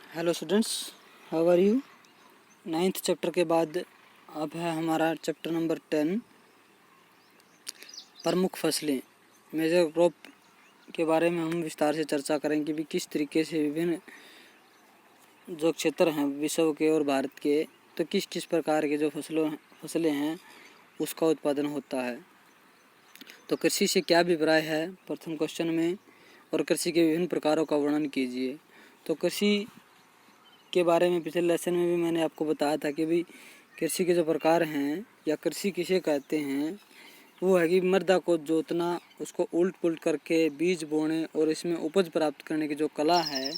Hello students, how are you. 9th chapter के बाद अब है हमारा चैप्टर नंबर 10 प्रमुख फसलें। मेजर क्रॉप के बारे में हम विस्तार से चर्चा करेंगे कि किस तरीके से विभिन्न जो क्षेत्र हैं विश्व के और भारत के, तो किस किस प्रकार के जो फसलें हैं उसका उत्पादन होता है। तो कृषि से क्या अभिप्राय है प्रथम क्वेश्चन में, और कृषि के विभिन्न प्रकारों का वर्णन कीजिए। तो कृषि के बारे में पिछले लेसन में भी मैंने आपको बताया था कि भाई कृषि के जो प्रकार हैं या कृषि किसे कहते हैं, वो है कि मृदा को जोतना, उसको उल्ट पुल्ट करके बीज बोने और इसमें उपज प्राप्त करने की जो कला है,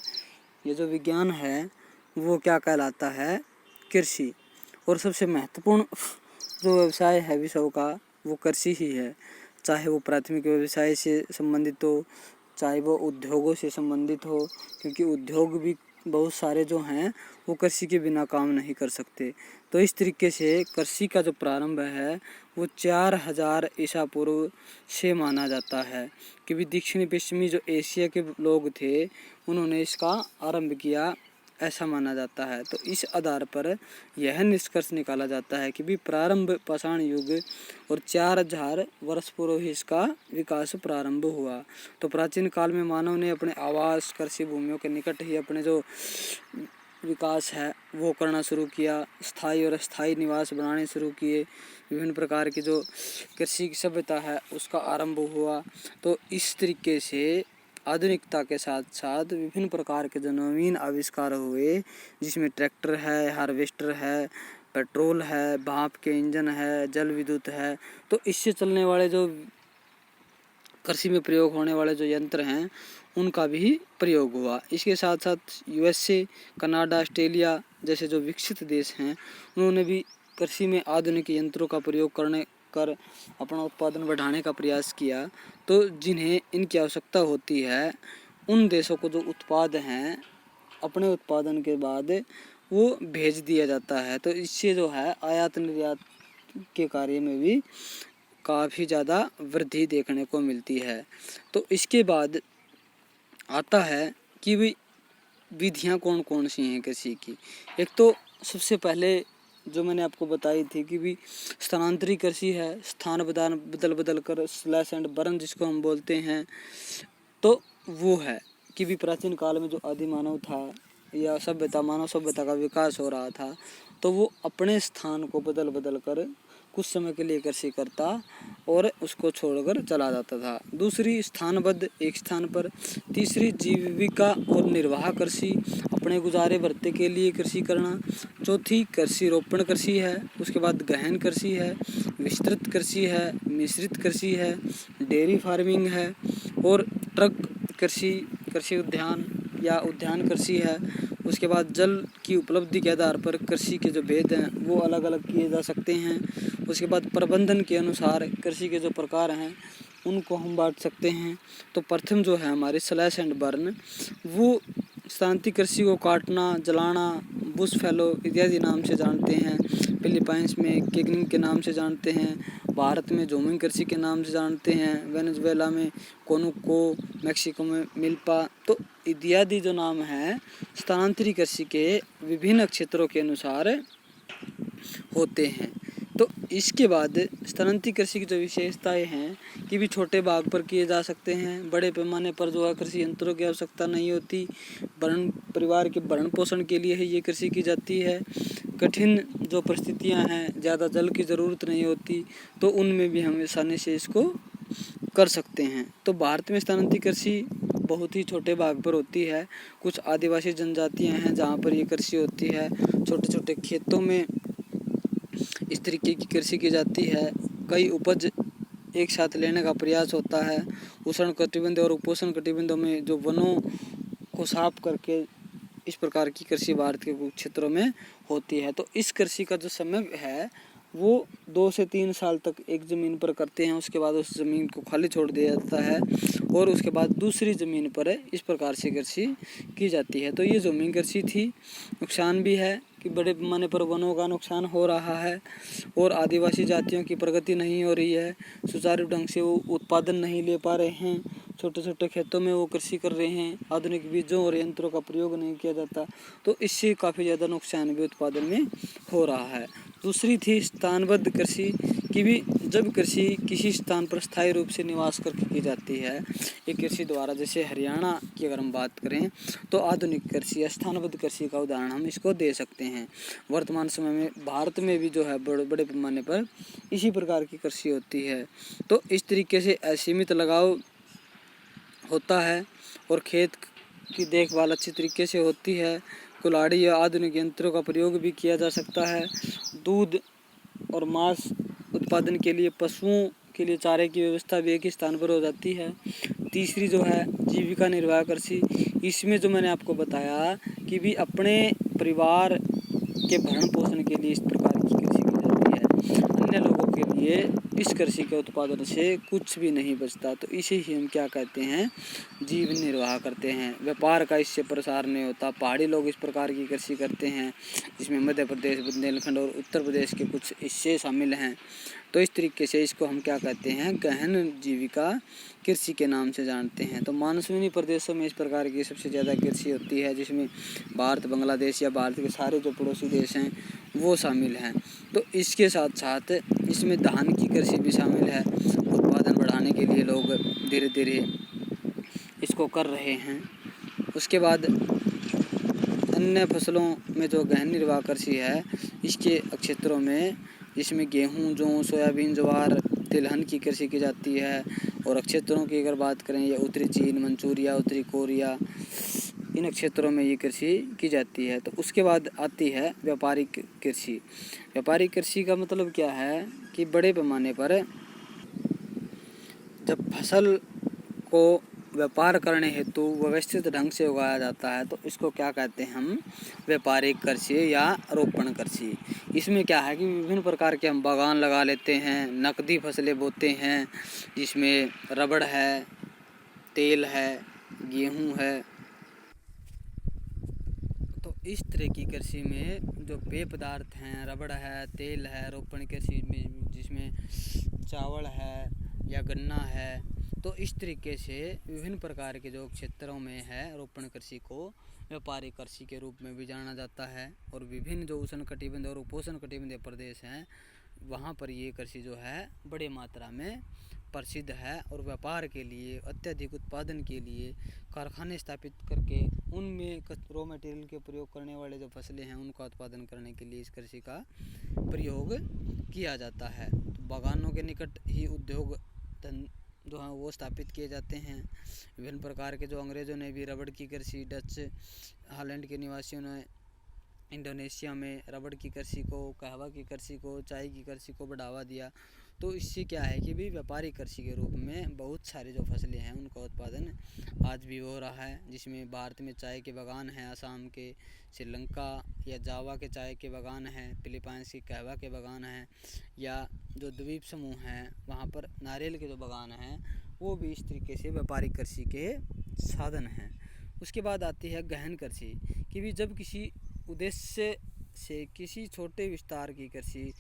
ये जो विज्ञान है, वो क्या कहलाता है, कृषि। और सबसे महत्वपूर्ण जो व्यवसाय है विश्व का, वो कृषि ही है। चाहे वो प्राथमिक व्यवसाय से संबंधित हो, चाहे वो उद्योगों से संबंधित हो, क्योंकि उद्योग भी बहुत सारे जो हैं वो कृषि के बिना काम नहीं कर सकते। तो इस तरीके से कृषि का जो प्रारंभ है वो 4000 ईसा पूर्व से माना जाता है कि भी दक्षिणी पश्चिमी जो एशिया के लोग थे उन्होंने इसका आरंभ किया, ऐसा माना जाता है। तो इस आधार पर यह निष्कर्ष निकाला जाता है कि भी प्रारंभ पाषाण युग और 4000 वर्ष पूर्व ही इसका विकास प्रारंभ हुआ। तो प्राचीन काल में मानव ने अपने आवास कृषि भूमियों के निकट ही अपने जो विकास है वो करना शुरू किया, स्थायी और अस्थायी निवास बनाने शुरू किए, विभिन्न प्रकार की जो कृषि की सभ्यता है उसका आरंभ हुआ। तो इस तरीके से आधुनिकता के साथ साथ विभिन्न प्रकार के जो नवीन आविष्कार हुए, जिसमें ट्रैक्टर है, हार्वेस्टर है, पेट्रोल है, भाप के इंजन है, जल विद्युत है, तो इससे चलने वाले जो कृषि में प्रयोग होने वाले जो यंत्र हैं उनका भी प्रयोग हुआ। इसके साथ साथ यूएसए, कनाडा, ऑस्ट्रेलिया जैसे जो विकसित देश हैं उन्होंने भी कृषि में आधुनिक यंत्रों का प्रयोग कर अपना उत्पादन बढ़ाने का प्रयास किया। तो जिन्हें इनकी आवश्यकता होती है उन देशों को जो उत्पाद हैं अपने उत्पादन के बाद वो भेज दिया जाता है। तो इससे जो है आयात निर्यात के कार्य में भी काफ़ी ज़्यादा वृद्धि देखने को मिलती है। तो इसके बाद आता है कि भी विधियाँ कौन कौन सी हैं कृषि की। एक तो सबसे पहले जो मैंने आपको बताई थी कि भी स्थानांतरी कृषि है, स्थान बदल कर स्लैश एंड बर्न जिसको हम बोलते हैं। तो वो है कि भी प्राचीन काल में जो आदि मानव था या मानव सभ्यता का विकास हो रहा था, तो वो अपने स्थान को बदल कर कुछ समय के लिए कृषि करता और उसको छोड़कर चला जाता था। दूसरी स्थानबद्ध एक स्थान पर। तीसरी जीविका और निर्वाह कृषि, अपने गुजारे भत्ते के लिए कृषि करना। चौथी कृषि रोपण कृषि है। उसके बाद गहन कृषि है, विस्तृत कृषि है, मिश्रित कृषि है, डेयरी फार्मिंग है और ट्रक कृषि उद्यान या उद्यान कृषि है। उसके बाद जल की उपलब्धि के आधार पर कृषि के जो भेद हैं वो अलग अलग किए जा सकते हैं। उसके बाद प्रबंधन के अनुसार कृषि के जो प्रकार हैं उनको हम बांट सकते हैं। तो प्रथम जो है हमारे स्लैश एंड बर्न, वो स्थानांतरित कृषि को काटना, जलाना, बुश फैलो इत्यादि नाम से जानते हैं। फिलीपाइंस में केगनिंग के नाम से जानते हैं, भारत में जोमिंग कृषि के नाम से जानते हैं, वेनेजुएला में कोनुको, मैक्सिको में मिल्पा, तो इत्यादि जो नाम हैं स्थानांतरित कृषि के विभिन्न क्षेत्रों के अनुसार होते हैं। तो इसके बाद स्थानांतरित कृषि की जो विशेषताएं हैं कि भी छोटे भाग पर किए जा सकते हैं, बड़े पैमाने पर जो है कृषि यंत्रों की आवश्यकता नहीं होती, परिवार के भरण पोषण के लिए ही ये कृषि की जाती है, कठिन जो परिस्थितियां हैं, ज़्यादा जल की ज़रूरत नहीं होती, तो उनमें भी हम आसानी से इसको कर सकते हैं। तो भारत में स्थानांतरित कृषि बहुत ही छोटे भाग पर होती है। कुछ आदिवासी जनजातियां हैं जहाँ पर ये कृषि होती है, छोटे छोटे खेतों में इस तरीके की कृषि की जाती है। कई उपज एक साथ लेने का प्रयास होता है। उष्ण कटिबंध और उपोष्ण कटिबंधों में जो वनों को साफ करके इस प्रकार की कृषि भारत के कुछ क्षेत्रों में होती है। तो इस कृषि का जो समय है वो 2 से 3 साल तक एक ज़मीन पर करते हैं, उसके बाद उस ज़मीन को खाली छोड़ दिया जाता है और उसके बाद दूसरी ज़मीन पर इस प्रकार से कृषि की जाती है। तो ये ज़मीन कृषि थी। नुकसान भी है कि बड़े पैमाने पर वनों का नुकसान हो रहा है और आदिवासी जातियों की प्रगति नहीं हो रही है, सुचारू ढंग से वो उत्पादन नहीं ले पा रहे हैं, छोटे छोटे खेतों में वो कृषि कर रहे हैं, आधुनिक बीजों और यंत्रों का प्रयोग नहीं किया जाता, तो इससे काफ़ी ज़्यादा नुकसान भी उत्पादन में हो रहा है। दूसरी थी स्थानबद्ध कृषि कि भी जब कृषि किसी स्थान पर स्थायी रूप से निवास करके की जाती है एक कृषि द्वारा, जैसे हरियाणा की अगर हम बात करें तो आधुनिक कृषि या स्थानबद्ध कृषि का उदाहरण हम इसको दे सकते हैं। वर्तमान समय में भारत में भी जो है बड़े बड़े पैमाने पर इसी प्रकार की कृषि होती है। तो इस तरीके से असीमित लगाव होता है और खेत की देखभाल अच्छी तरीके से होती है। कुल्हाड़ी या आधुनिक यंत्रों का प्रयोग भी किया जा सकता है। दूध और मांस उत्पादन के लिए पशुओं के लिए चारे की व्यवस्था भी एक ही स्थान पर हो जाती है। तीसरी जो है जीविका निर्वाह कृषि, इसमें जो मैंने आपको बताया कि भी अपने परिवार के भरण पोषण के लिए इस प्रकार की कृषि की जाती है, अन्य लोगों के लिए इस कृषि के उत्पादन से कुछ भी नहीं बचता, तो इसे ही हम क्या कहते हैं, जीवन निर्वाह करते हैं। व्यापार का इससे प्रसार नहीं होता। पहाड़ी लोग इस प्रकार की कृषि करते हैं जिसमें मध्य प्रदेश, बुंदेलखंड और उत्तर प्रदेश के कुछ हिस्से शामिल हैं। तो इस तरीके से इसको हम क्या कहते हैं, गहन जीविका कृषि के नाम से जानते हैं। तो मानसूनी प्रदेशों में इस प्रकार की सबसे ज़्यादा कृषि होती है, जिसमें भारत, बांग्लादेश या भारत के सारे जो पड़ोसी देश हैं वो शामिल हैं। तो इसके साथ साथ इसमें धान की कृषि भी शामिल है। उत्पादन बढ़ाने के लिए लोग धीरे धीरे इसको कर रहे हैं। उसके बाद अन्य फसलों में जो गहन निर्वाह कृषि है इसके क्षेत्रों में इसमें गेहूं, जौ, सोयाबीन, ज्वार, तिलहन की कृषि की जाती है। और क्षेत्रों की अगर बात करें, या उत्तरी चीन, मंचूरिया, उत्तरी कोरिया, इन क्षेत्रों में ये कृषि की जाती है। तो उसके बाद आती है व्यापारिक कृषि। व्यापारिक कृषि का मतलब क्या है कि बड़े पैमाने पर जब फसल को व्यापार करने हेतु व्यवस्थित ढंग से उगाया जाता है तो इसको क्या कहते हैं हम, व्यापारिक कृषि या रोपण कृषि। इसमें क्या है कि विभिन्न प्रकार के हम बागान लगा लेते हैं, नकदी फसलें बोते हैं, जिसमें रबड़ है, तेल है, गेहूं है। तो इस तरह की कृषि में जो पेय पदार्थ हैं, रबड़ है, तेल है, रोपण कृषि में जिसमें चावल है या गन्ना है, तो इस तरीके से विभिन्न प्रकार के जो क्षेत्रों में है रोपण कृषि को व्यापारिक कृषि के रूप में भी जाना जाता है। और विभिन्न जो उष्णकटिबंधीय और उपोष्णकटिबंधीय प्रदेश हैं वहाँ पर ये कृषि जो है बड़े मात्रा में प्रसिद्ध है। और व्यापार के लिए, अत्यधिक उत्पादन के लिए कारखाने स्थापित करके उनमें रॉ मटेरियल के प्रयोग करने वाले जो फसलें हैं उनका उत्पादन करने के लिए इस कृषि का प्रयोग किया जाता है। तो बागानों के निकट ही उद्योग जो हैं वो स्थापित किए जाते हैं। विभिन्न प्रकार के जो अंग्रेज़ों ने भी रबड़ की कृषि, डच, हॉलैंड के निवासियों ने इंडोनेशिया में रबड़ की कृषि को, कहवा की कृषि को, चाय की कृषि को बढ़ावा दिया। तो इससे क्या है कि भी व्यापारिक कृषि के रूप में बहुत सारे जो फसलें हैं उनका उत्पादन आज भी हो रहा है, जिसमें भारत में चाय के बागान हैं, असम के, श्रीलंका या जावा के चाय के बागान हैं, फिलीपाइंस के कहवा के बागान हैं, या जो द्वीप समूह हैं वहाँ पर नारियल के जो बागान हैं वो भी इस तरीके से व्यापारिक कृषि के साधन हैं। उसके बाद आती है गहन कृषि कि भी जब किसी उद्देश्य से किसी छोटे विस्तार की कृषि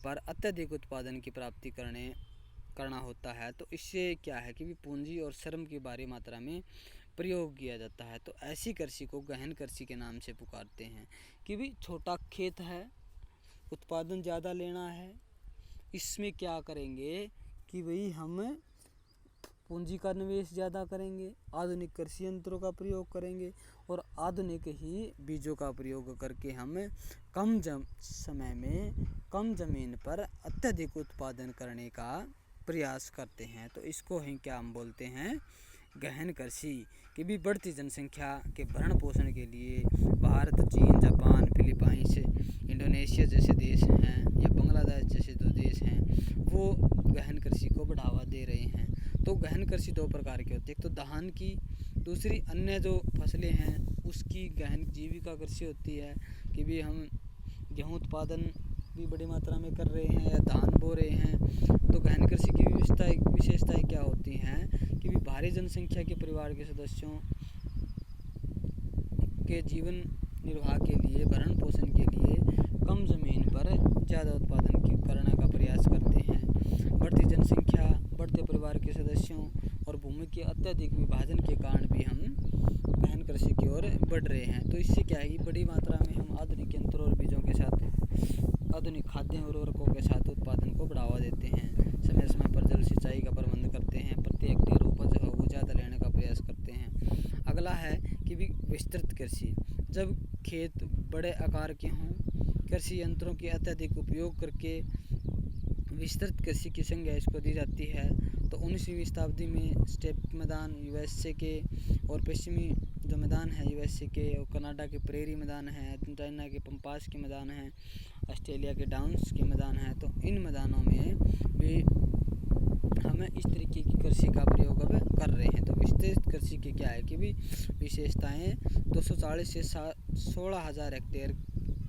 पर अत्यधिक उत्पादन की प्राप्ति करना होता है, तो इससे क्या है कि भी पूंजी और श्रम की भारी मात्रा में प्रयोग किया जाता है। तो ऐसी कृषि को गहन कृषि के नाम से पुकारते हैं कि भी छोटा खेत है, उत्पादन ज़्यादा लेना है, इसमें क्या करेंगे कि भाई हम पूंजी का निवेश ज़्यादा करेंगे, आधुनिक कृषि यंत्रों का प्रयोग करेंगे और आधुनिक ही बीजों का प्रयोग करके हम कम समय में कम ज़मीन पर अत्यधिक उत्पादन करने का प्रयास करते हैं। तो इसको ही क्या हम बोलते हैं, गहन कृषि। कि भी बढ़ती जनसंख्या के भरण पोषण के लिए भारत, चीन, जापान, फिलीपाइंस, इंडोनेशिया जैसे देश हैं या बांग्लादेश जैसे जो देश हैं वो गहन कृषि को बढ़ावा दे रहे हैं। तो गहन कृषि दो प्रकार की होती है, एक तो धान की, दूसरी अन्य जो फसलें हैं उसकी गहन जीविका कृषि होती है कि भी हम गेहूँ उत्पादन भी बड़ी मात्रा में कर रहे हैं या धान बो रहे हैं। तो गहन कृषि की विशेषताएं क्या होती हैं कि भी भारी जनसंख्या के परिवार के सदस्यों के जीवन निर्वाह के लिए, भरण पोषण के लिए कम ज़मीन पर ज़्यादा उत्पादन करने का प्रयास करते हैं। बढ़ती जनसंख्या, बढ़ते परिवार के सदस्यों और और भूमि के अत्यधिक विभाजन के कारण भी हम गहन कृषि की ओर बढ़ रहे हैं। तो इससे क्या है कि बड़ी मात्रा में हम आधुनिक यंत्रों और बीजों के साथ आधुनिक खाद्य उर्वरकों के साथ उत्पादन को बढ़ावा देते हैं, समय समय पर जल सिंचाई का प्रबंध करते हैं, प्रति हेक्टेयर उपज वो ज़्यादा लेने का प्रयास करते हैं। अगला है कि भी विस्तृत कृषि। जब खेत बड़े आकार के हों, कृषि यंत्रों के अत्यधिक उपयोग करके विस्तृत कृषि की संज्ञा इसको दी जाती है। तो 19वीं शताब्दी में स्टेप मैदान यूएसए के और पश्चिमी जो मैदान है यूएसए के और कनाडा के प्रेरी मैदान है, चाइना के पंपास के मैदान हैं, ऑस्ट्रेलिया के डाउन्स के मैदान हैं। तो इन मैदानों में भी हमें इस तरीके की कृषि का प्रयोग अब कर रहे हैं। तो विस्तृत कृषि की क्या है कि भी विशेषताएँ 240 से 16,000 हेक्टेयर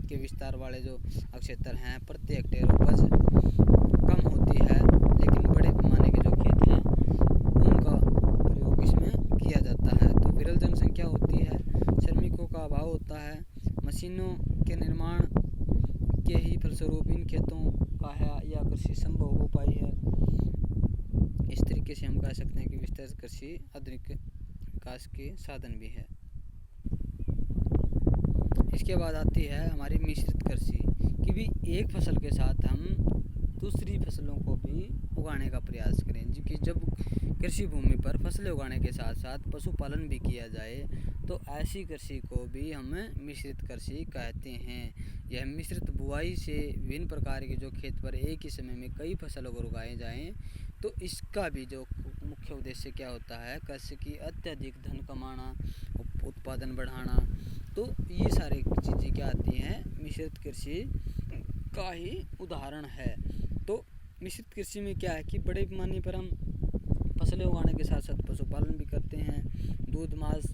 के विस्तार वाले जो क्षेत्र हैं, प्रति हेक्टेयर उपज कम होती है, लेकिन बड़े पैमाने के जो खेत हैं उनका प्रयोग इसमें किया जाता है। तो विरल जनसंख्या होती है, श्रमिकों का अभाव होता है, मशीनों के निर्माण के ही फलस्वरूप इन खेतों का है या कृषि संभव हो पाई है। इस तरीके से हम कह सकते हैं कि विस्तृत कृषि आधुनिक विकास के साधन भी है। इसके बाद आती है हमारी मिश्रित कृषि कि भी एक फसल के साथ हम दूसरी फसलों को भी उगाने का प्रयास करें, क्योंकि जब कृषि भूमि पर फसलें उगाने के साथ साथ पशुपालन भी किया जाए तो ऐसी कृषि को भी हम मिश्रित कृषि कहते हैं। यह मिश्रित बुआई से विभिन्न प्रकार के जो खेत पर एक ही समय में कई फसल अगर उगाए जाएँ तो इसका भी जो मुख्य उद्देश्य क्या होता है, कृषि की अत्यधिक धन कमाना, उत्पादन बढ़ाना। तो ये सारी चीज़ें क्या आती हैं, मिश्रित कृषि का ही उदाहरण है। तो मिश्रित कृषि में क्या है कि बड़े पैमाने पर हम फसलें उगाने के साथ साथ पशुपालन भी करते हैं। दूध मांस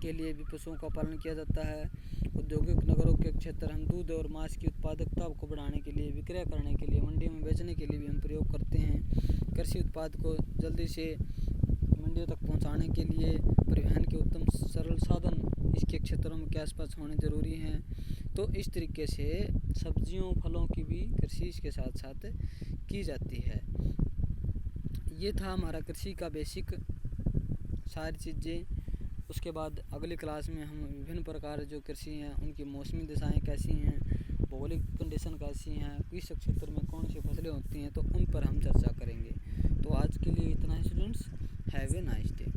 के लिए भी पशुओं का पालन किया जाता है। औद्योगिक नगरों के क्षेत्र हम दूध और मांस की उत्पादकता को बढ़ाने के लिए, विक्रय करने के लिए, मंडियों में बेचने के लिए भी हम प्रयोग करते हैं। कृषि उत्पाद को जल्दी से मंडियों तक पहुंचाने के लिए परिवहन के उत्तम सरल साधन इसके क्षेत्रों में के आसपास होने ज़रूरी हैं। तो इस तरीके से सब्जियों फलों की भी कृषि इसके साथ साथ की जाती है। ये था हमारा कृषि का बेसिक सारी चीज़ें। उसके बाद अगली क्लास में हम विभिन्न प्रकार जो कृषि हैं उनकी मौसमी दिशाएं कैसी हैं, भौगोलिक कंडीशन कैसी हैं, किस क्षेत्र में कौन सी फसलें होती हैं, तो उन पर हम चर्चा करेंगे। तो आज के लिए इतना ही students, have a nice day.